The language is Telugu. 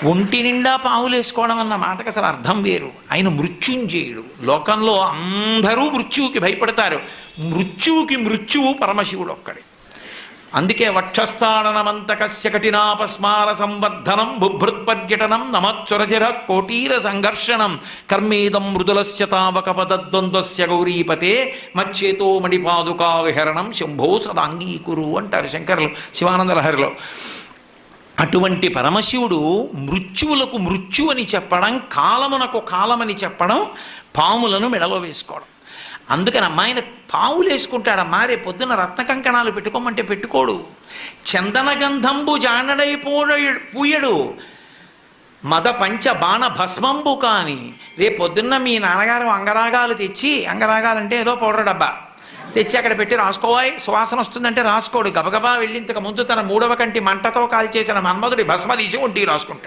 ఒంటి నిండా పావులు వేసుకోవడం అన్న మాటకు అసలు అర్థం వేరు. ఆయన మృత్యుంజయుడు. లోకంలో అందరూ మృత్యువుకి భయపడతారు. మృత్యువు పరమశివుడు ఒక్కడే. అందుకే వక్షస్థాడనమంతకస్య కఠినాపస్మార సంవర్ధనం బుభృత్పర్యటనం నమత్సురశిర కోటీర సంఘర్షణం కర్మేదం మృదులస్య తావక పదద్వంద్వస్య గౌరీపతే మచ్చేతో మణిపాదుకా విహరణం శంభో సదాంగీకురు అంటారు శంకరులు శివానంద లహరిలో. అటువంటి పరమశివుడు మృత్యువులకు మృత్యు అని చెప్పడం, కాలమునకు కాలమని చెప్పడం, పాములను మెడలో వేసుకోవడం. అందుకని అమ్మాయిన పావులు వేసుకుంటాడమ్మా. రేపు పొద్దున రత్న కంకణాలు పెట్టుకోమంటే పెట్టుకోడు. చందన గంధంబు జానడై పూయడు మద పంచ బాణ భస్మంబు. కానీ రేపు పొద్దున్న మీ నాన్నగారు అంగరాగాలు తెచ్చి, అంగరాగాలంటే ఏదో పౌడర్ డబ్బా తెచ్చి అక్కడ పెట్టి రాసుకోవాయి సువాసన వస్తుందంటే రాసుకోడు. గబగబా వెళ్ళి ఇంతకు ముందు తన 3వ కంటి మంటతో కాల్చేసిన మన్మధుడి భస్మ తీసి ఒంటికి రాసుకుంటాడు.